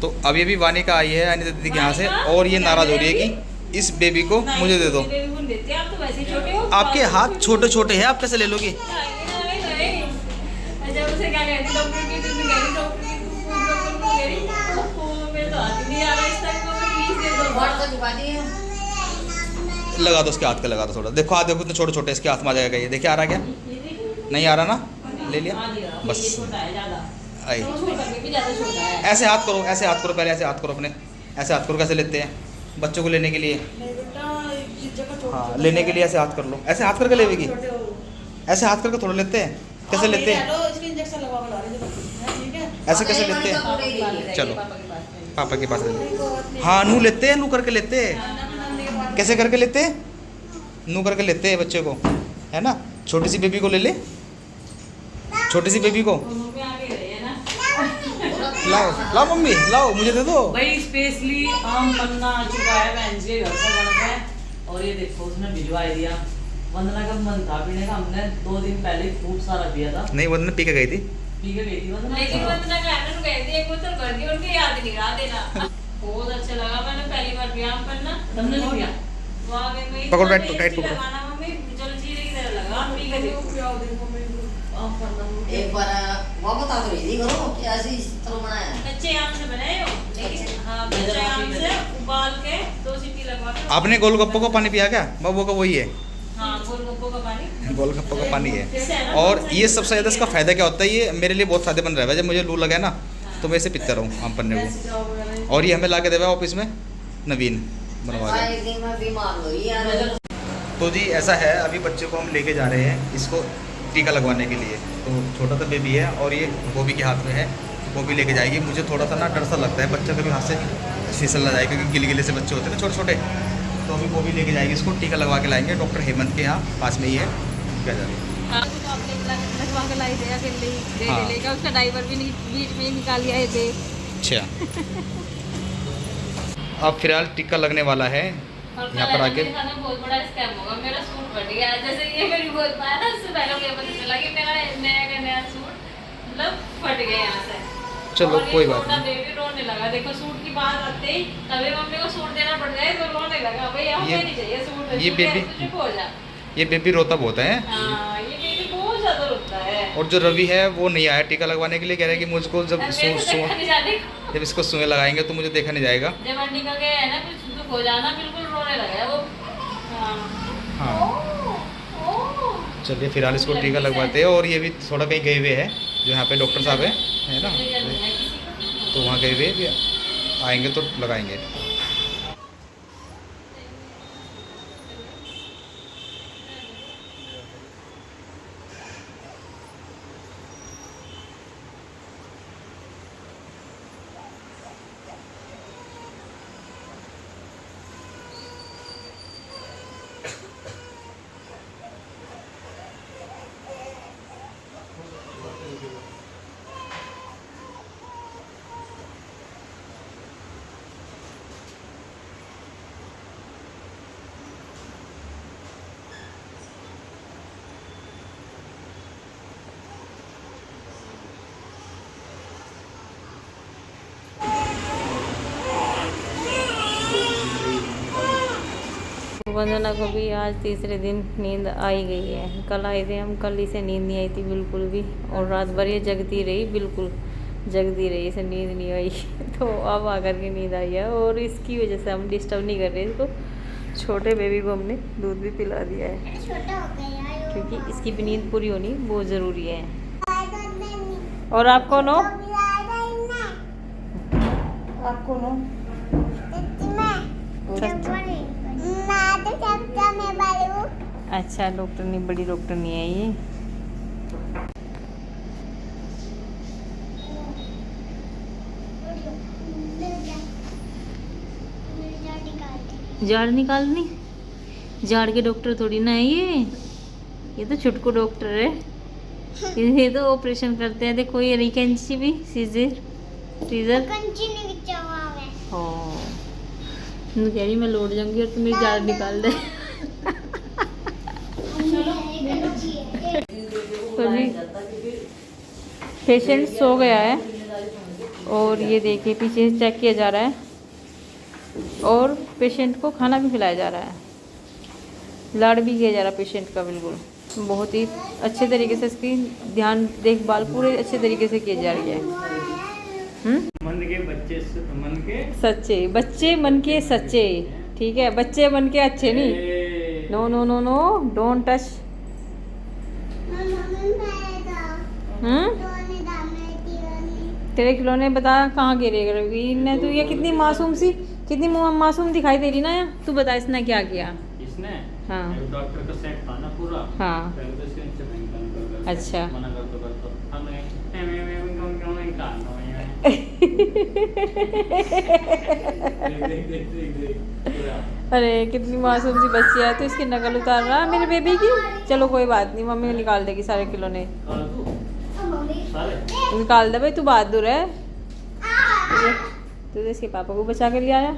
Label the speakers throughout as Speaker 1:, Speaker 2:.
Speaker 1: तो अभी अभी वानिका आई है अनिता दीदी के यहाँ से और ये नाराज़ हो रही है कि इस बेबी को मुझे दे दो। आपके हाथ छोटे छोटे हैं, आप कैसे ले लोगे? लगा दो उसके हाथ का, लगा दो थोड़ा। देखो हाथ देखो कितने छोटे छोटे इसके हाथ में आ जाएगा ये। देखिए आ रहा क्या? नहीं आ रहा ना? ले लिया बस। आई ऐसे हाथ करो, ऐसे हाथ करो, पहले ऐसे हाथ करो अपने, ऐसे हाथ करो। कैसे लेते हैं बच्चों को लेने के लिए? हाँ लेने के लिए ऐसे हाथ कर लो, ऐसे हाथ करके लेगी, ऐसे हाथ करके थोड़ा लेते हैं। कैसे लेते हैं? ऐसे कैसे लेते हैं? चलो पापा के पास ले लो। हाँ नू लेते हैं, नू करके लेते हैं। कैसे करके लेते हैं? नू करके लेते हैं बच्चे को, है ना? छोटी सी बेबी को ले ले, छोटी सी बेबी को लाओ लाओ मम्मी लाओ, मुझे दे दो
Speaker 2: भाई। स्पेशली आम पन्ना आ चुका है बहन जी घर से बन के, और ये देखो उसने भिजवा दिया। वंदना का मन था पीने का, हमने 2 दिन पहले खूब सारा पिया था।
Speaker 1: नहीं वंदना पी के गई थी,
Speaker 2: वंदना,
Speaker 3: लेकिन वंदना कहने को कहती है बोतल भर दी, उनके याद नहीं रहा देना। बहुत अच्छा लगा, मैंने पहली बार पिया आम पन्ना।
Speaker 2: तुमने नहीं पिया?
Speaker 3: वाकई में
Speaker 1: पकड़ो टाइट पकड़ो।
Speaker 3: लगाना मम्मी जल जीरे की तरह लगा, पी के देखो।
Speaker 4: एक बार वो बता दो यदि करो कि ऐसे इस तरह बनाया है।
Speaker 3: कच्चे आम से बनाए हो, लेकिन हाँ कच्चे आम से उबाल के 2 सीटी लगवा के।
Speaker 1: आपने गोलगप्पों का पानी पिया क्या? बाबू का वही है,
Speaker 3: हाँ गोलगप्पों का पानी,
Speaker 1: गोलगप्पों का पानी है। और ये सबसे ज़्यादा इसका फ़ायदा क्या होता है, ये मेरे लिए बहुत फ़ायदेमंद रहा है। जब मुझे लू लगा ना तो मैं इसे पीता रहूँ आम पन्ने को। और ये हमें ला के देवा ऑफिस में नवीन बनवा के।
Speaker 4: एक दिन में बीमार हो रही यार।
Speaker 1: तो जी ऐसा है, अभी बच्चे को हम लेके जा रहे हैं इसको टीका लगवाने के लिए। तो छोटा सा बेबी है और ये बॉबी के हाथ में है, बॉबी लेके जाएगी। मुझे थोड़ा सा ना डर सा लगता है बच्चा कभी हाथ से फिसल ना जाए, क्योंकि गिले से बच्चे होते हैं ना छोटे छोटे। तो अभी बॉबी लेके जाएगी, इसको टीका लगवा के लाएंगे। डॉक्टर हेमंत के यहाँ पास में ही है, क्या जा रही है।
Speaker 3: हाँ उसका डाइवर भी बीच में निकाल लिया है दे।
Speaker 1: अच्छा अब फिलहाल टीका लगने वाला है यहाँ पर आके।
Speaker 3: बहुत बड़ा स्कैम होगा, मेरा सूट फट गया। जैसे ये मेरी बहुत पाया था, उससे पहले मुझे पता चला कि मेरा नया का नया सूट मतलब फट गया यहाँ से।
Speaker 1: चलो कोई बात नहीं।
Speaker 3: बेबी रोने लगा, देखो सूट की बात आते ही तभी मम्मी को सूट देना पड़ जाए तो रोने लगा। भाई हमें नहीं चाहिए सूट,
Speaker 1: ये बेबी
Speaker 3: चुप हो जा।
Speaker 1: ये बेबी रोता बहुत है।
Speaker 3: हाँ ये बेबी बहुत ज्यादा रोता है।
Speaker 1: और जो रवि है वो नहीं आया टीका लगवाने के लिए, कह रहा है कि मुझको जब जब इसको सुई लगाएंगे तो मुझे देखा नहीं जाएगा।
Speaker 3: जब अंडी का गया है ना कुछ दुख हो जाना, बिल्कुल रोने लगा वो।
Speaker 1: हाँ चलिए फिलहाल इसको टीका लगवाते हैं। और ये भी थोड़ा कहीं गए हुए हैं, जो यहाँ पे डॉक्टर साहब है ना, तो वहाँ गए हुए आएंगे तो लगाएंगे।
Speaker 3: वंदना को भी आज तीसरे दिन नींद आई गई है। कल आए थे हम, कल इसे नींद नहीं आई थी बिल्कुल भी, और रात भर ये जगती रही, बिल्कुल जगती रही, इसे नींद नहीं आई। तो अब आकर के नींद आई है, और इसकी वजह से हम डिस्टर्ब नहीं कर रहे इसको। छोटे बेबी को हमने दूध भी पिला दिया है, क्योंकि इसकी भी नींद पूरी होनी बहुत ज़रूरी है। और आप कौन हो? आप कौन हो? अच्छा डॉक्टर नहीं, बड़ी डॉक्टर नहीं है ये। झाड़ निकालनी? झाड़ के डॉक्टर थोड़ी ना है ये तो छुटकू डॉक्टर है। ये तो ऑपरेशन करते हैं। देखो ये रही कैंची भी, सीजर हो। कह रही मैं लौट जाऊंगी और तुम मेरी झाड़ निकाल दे। पेशेंट सो गया है और ये देखिए पीछे से चेक किया जा रहा है और पेशेंट को खाना भी खिलाया जा रहा है, लाड़ भी किया जा रहा है पेशेंट का। बिल्कुल बहुत ही अच्छे तरीके से इसकी ध्यान देखभाल पूरे अच्छे तरीके से की जा रही है।
Speaker 5: मन के बच्चे मन के
Speaker 3: सच्चे बच्चे, मन के सच्चे, ठीक है, बच्चे मन के अच्छे नहीं। No no no no, don't touch. तेरे खिलौने बता कहाँ गिरे ने तू? ये कितनी मासूम सी, कितनी मासूम दिखाई दे रही ना यार। तू बता इसने क्या किया?
Speaker 5: इसने
Speaker 3: हाँ
Speaker 5: डॉक्टर का सेट था ना पूरा।
Speaker 3: हाँ
Speaker 5: पहले तो इसके नीचे बैंक बंद कर दिया।
Speaker 3: अच्छा।
Speaker 5: मना कर तो हमें क्यों नहीं काटना
Speaker 3: अरे कितनी मासूम सी बच्ची है, तो इसकी नकल उतार रहा है मेरे बेबी की। चलो कोई बात नहीं, मम्मी निकाल देगी सारे खिलौने, निकाल दे भाई, तू बहादुर है। तो इसके पापा को बचा के ले आया।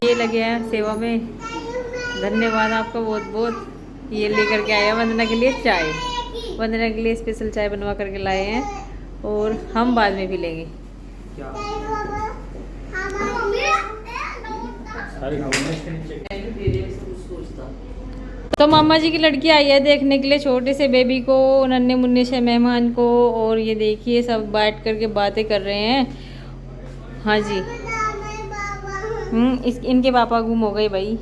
Speaker 3: ये लगे हैं सेवा में, धन्यवाद आपका बहुत बहुत। ये लेकर के आया वंदना के लिए चाय, वंदना के लिए स्पेशल चाय बनवा करके लाए हैं और हम बाद में भी लेंगे। तो मामा जी की लड़की आई है देखने के लिए छोटे से बेबी को, नन्हे मुन्ने से मेहमान को। और ये देखिए सब बैठ करके बातें कर रहे हैं। हाँ जी, इनके पापा गुम हो गए भाई।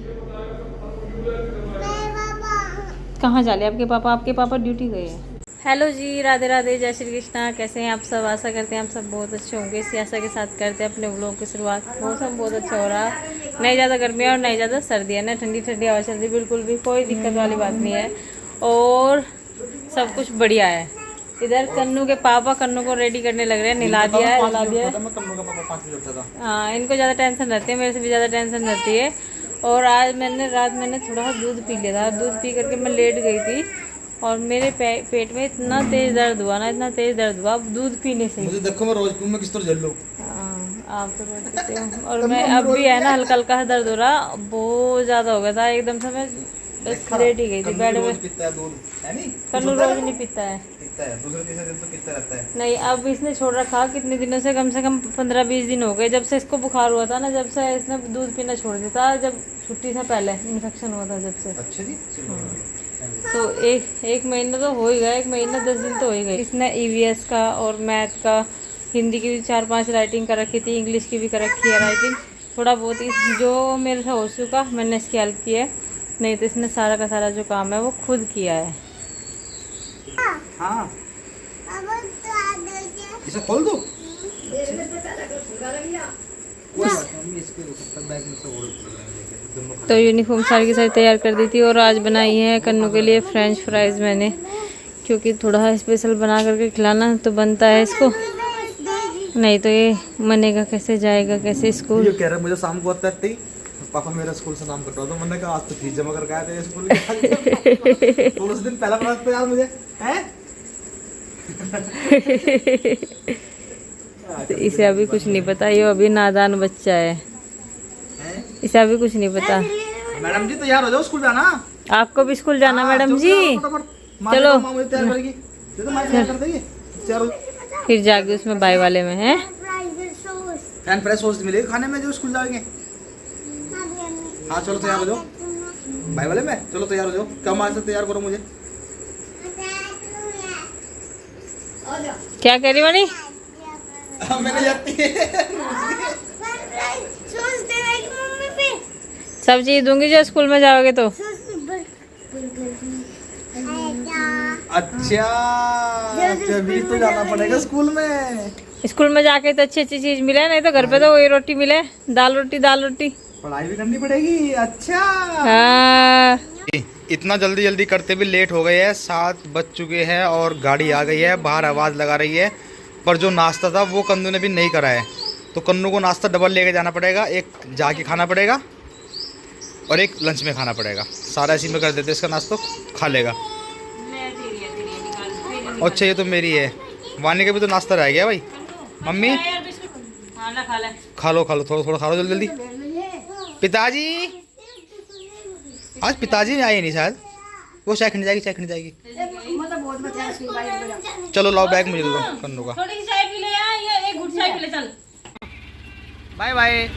Speaker 3: कहाँ चले आपके पापा? आपके पापा ड्यूटी गए हैं। हेलो जी, राधे राधे, जय श्री कृष्णा। कैसे हैं आप सब? आशा करते हैं आप सब बहुत अच्छे होंगे। इसी आशा के साथ करते हैं अपने व्लॉग की शुरुआत। मौसम बहुत अच्छा हो रहा है, नहीं ज़्यादा गर्मी है और नहीं ज़्यादा सर्दी है ना, ठंडी ठंडी हवा चल रही, बिल्कुल भी कोई दिक्कत वाली बात नहीं है और सब कुछ बढ़िया है। इधर कन्नू के पापा कन्नू को रेडी करने लग रहे हैं, नहला दिया है, नहला दिया है। हाँ, इनको ज़्यादा टेंशन रहती है, मेरे से भी ज़्यादा टेंशन रहती है। और आज रात मैंने थोड़ा सा दूध पी लिया था, दूध पी करके मैं लेट गई थी और मेरे पेट में इतना तेज दर्द हुआ ना, इतना तेज दर्द हुआ दूध पीने से।
Speaker 1: मुझे देखो मैं रोज पीऊं, मैं किस तरह झेल लूं।
Speaker 3: आप तो रोज पीते हो और मैं अब भी है ना हल्का हल्का दर्द हो रहा, बहुत ज़्यादा हो गया था एकदम से। मैं बस लेट ही गई थी बेड में।
Speaker 1: पीता है दूध है नहीं?
Speaker 3: कन्नू रोज नहीं पीता है,
Speaker 1: दूसरे तीसरे दिन तो पीता रहता है।
Speaker 3: नहीं अब इसने छोड़ रखा कितने दिनों से, कम 15-20 दिन हो गए जब से इसको बुखार हुआ था ना, जब से इसने दूध पीना छोड़ दिया था, जब छुट्टी से पहले इन्फेक्शन हुआ था जब से।
Speaker 1: अच्छा जी।
Speaker 3: तो एक महीना तो हो ही गया, 1 महीना 10 दिन तो हो ही गए। इसने EVS का और मैथ का, हिंदी की भी 4-5 राइटिंग कर रखी थी, इंग्लिश की भी कर रखी है राइटिंग। थोड़ा बहुत जो मेरे से हो चुका मैंने इसकी हेल्प की है, नहीं तो इसने सारा का सारा जो काम है वो खुद किया है।
Speaker 1: हाँ, इसे खोल दो।
Speaker 3: तो यूनिफॉर्म सारी की सारी तैयार कर दी थी और आज बनाई है कन्नू के लिए फ्रेंच फ्राइज़ मैंने, क्योंकि थोड़ा स्पेशल बना करके खिलाना तो बनता है इसको, नहीं तो ये मनेगा कैसे, जाएगा कैसे स्कूल।
Speaker 1: ये कह रहा मुझे शाम को आता है पापा मेरा स्कूल से नाम कटवा दो। मैंने कहा आज तो फीस जमा करके आए थे स्कूल की। तो उस दिन पहला बना यार मुझे हैं।
Speaker 3: तो इसे अभी कुछ नहीं पता, ये अभी नादान बच्चा है, इसे अभी कुछ नहीं पता।
Speaker 1: मैडम जी तैयार हो जाओ, स्कूल जाना।
Speaker 3: आपको भी स्कूल जाना मैडम जी, चलो फिर जाके उसमें बाई वाले में है
Speaker 1: फैन फ्रेश सोच मिलेगी खाने में जो स्कूल जाएंगे। हाँ चलो तैयार हो जाओ भाई वाले में, चलो तैयार हो जाओ। कम आज से तैयार करो मुझे।
Speaker 3: क्या कह रही वानी?
Speaker 1: मैंने जाती है
Speaker 3: सब चीज दूंगी जो स्कूल में जाओगे तो।
Speaker 1: अच्छा तभी तो जाना पड़ेगा स्कूल में।
Speaker 3: स्कूल में जाके तो अच्छी अच्छी चीज मिले, नहीं तो घर पे तो वही रोटी मिले, दाल रोटी।
Speaker 1: पढ़ाई भी करनी पड़ेगी। अच्छा
Speaker 3: हाँ।
Speaker 1: इतना जल्दी जल्दी करते भी लेट हो गए हैं, 7 बज चुके हैं और गाड़ी आ गई है, बाहर आवाज़ लगा रही है। पर जो नाश्ता था वो कन्नू ने भी नहीं करा है, तो कन्नू को नाश्ता डबल लेके जाना पड़ेगा, एक जाके खाना पड़ेगा और एक लंच में खाना पड़ेगा। सारा इसी में कर देते, इसका नाश्ता खा लेगा। अच्छा ये तो मेरी है, वानी का भी तो नाश्ता रह गया भाई। मम्मी खा लो थोड़ा खा लो जल्दी। पिताजी आज पिताजी आए नहीं शायद, वो चाय खिंड जाएगी। चलो लाओ बैग मुझे दो कन्नू का।
Speaker 3: थोड़ी सी चाय पी ले यार, ये एक घुट चाय पी ले चल।
Speaker 1: Bye bye.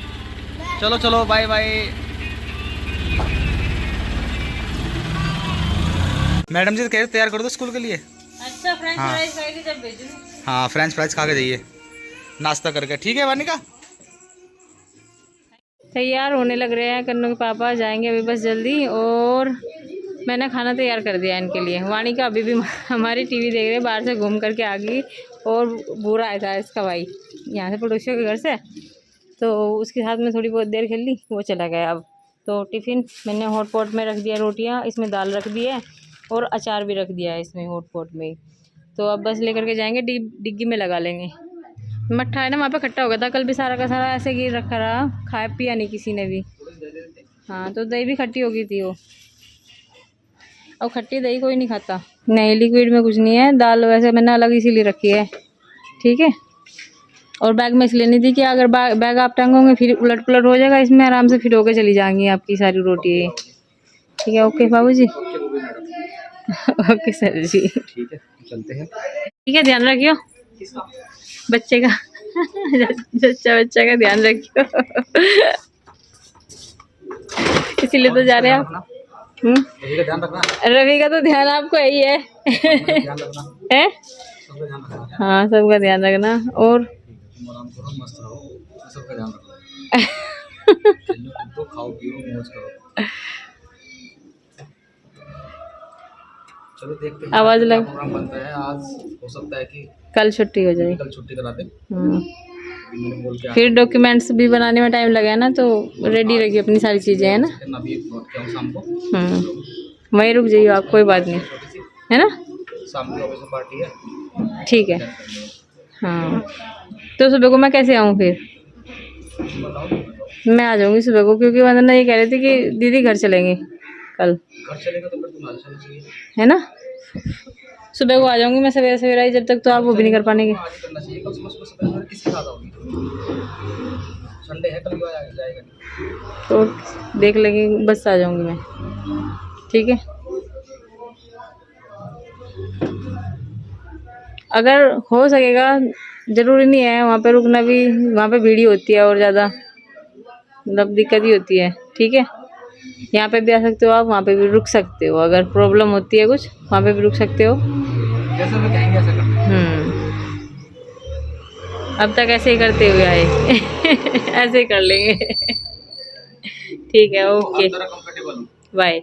Speaker 1: चलो चलो बाय बाय। मैडम जी तो कह रहे तैयार कर दो स्कूल के लिए।
Speaker 3: अच्छा फ्रेंच
Speaker 1: हाँ।
Speaker 3: फ्राइज खाएगी जब भेजूँ।
Speaker 1: हाँ फ्रेंच फ्राइज खा के जाइए नाश्ता करके, ठीक है वानिका।
Speaker 3: तैयार होने लग रहे हैं कन्नू के पापा, जाएंगे अभी बस जल्दी। और मैंने खाना तैयार कर दिया इनके लिए। वाणी का अभी भी हमारी टीवी देख रहे हैं, बाहर से घूम करके आ गई। और बुरा आया था इसका भाई यहाँ से पड़ोसियों के घर से, तो उसके साथ में थोड़ी बहुत देर खेल ली, वो चला गया। अब तो टिफ़िन मैंने हॉट पॉट में रख दिया, रोटियाँ इसमें दाल रख दी है और अचार भी रख दिया है इसमें हॉट पॉट में। तो अब बस लेकर के जाएंगे, डिग्गी में लगा लेंगे। मट्ठा है ना वहाँ पे खट्टा हो गया था कल भी, सारा का सारा ऐसे गिर रखा रहा, खाया पिया नहीं किसी ने भी। हाँ तो दही भी खट्टी हो गई थी वो, और खट्टी दही कोई नहीं खाता। नहीं लिक्विड में कुछ नहीं है, दाल वैसे मैंने अलग इसीलिए रखी है, ठीक है। और बैग में इसलिए नहीं थी कि अगर बैग आप टांगोगे फिर उलट पुलट हो जाएगा, इसमें आराम से फिट होके चली जाएंगी आपकी सारी रोटी। ठीक है ओके बाबू जी। ओके सर जी।
Speaker 1: ठीक है चलते हैं।
Speaker 3: ठीक है ध्यान रखियो बच्चे का। बच्चा का ध्यान रखियो। इसीलिए तो जा रहे हैं आप।
Speaker 1: रवि का ध्यान रखना।
Speaker 3: रवि का तो ध्यान आपको यही है।
Speaker 1: ध्यान रखना।
Speaker 3: है?
Speaker 1: सबका ध्यान रखना।
Speaker 3: हाँ सबका ध्यान रखना। और
Speaker 1: तुम आराम करो, मस्त रहो, सबका ध्यान रखो। खेलो कूदो, खाओ पियो, मौज करो। चलो देखते हैं
Speaker 3: आवाज
Speaker 1: क्या
Speaker 3: लग
Speaker 1: प्रोग्राम बनता है आज। हो सकता है कि
Speaker 3: कल छुट्टी हो जाए।
Speaker 1: कल छुट्टी करा दे। मैंने बोल के
Speaker 3: फिर डॉक्यूमेंट्स भी बनाने में टाइम लगा है ना, तो रेडी रखिए अपनी सारी चीज़ें, है ना।
Speaker 1: अभी लौट के आऊँ शाम को।
Speaker 3: वहीं रुक जाइए आप, कोई बात नहीं,
Speaker 1: छोटी सी
Speaker 3: है ना।
Speaker 1: शाम की ऑफिस में पार्टी है।
Speaker 3: ठीक है। हाँ तो सुबह को मैं कैसे आऊँ फिर?
Speaker 1: बताओ।
Speaker 3: मैं आ जाऊँगी सुबह को, क्योंकि वंदना ये कह रहे थे कि दीदी घर चलेंगे कल,
Speaker 1: घर चलेगा तो फिर तुम आ जाना चाहिए,
Speaker 3: है ना। सुबह को आ जाऊँगी मैं, सवेरे सवेरे आई, जब तक तो आप वो भी नहीं कर पाएंगे।
Speaker 1: आज ही करना चाहिए। कल सुबह सुबह सुबह किसके साथ आओगी? संडे है, कल भी जाएगा नहीं।
Speaker 3: तो देख लेंगे, बस आ जाऊँगी मैं, ठीक है। अगर हो सकेगा, ज़रूरी नहीं है वहाँ पे रुकना भी, वहाँ पे भीड़ होती है और ज़्यादा, मतलब दिक्कत ही होती है, ठीक है। यहाँ पे भी आ सकते हो आप, वहाँ पे भी रुक सकते हो, अगर प्रॉब्लम होती है कुछ वहाँ पे भी रुक सकते हो।
Speaker 1: जैसे भी कहेंगे ऐसा करते हैं।
Speaker 3: अब तक ऐसे ही करते हुए आए। ऐसे ही कर लेंगे। ठीक है ओके
Speaker 1: कंफर्टेबल
Speaker 3: बाय।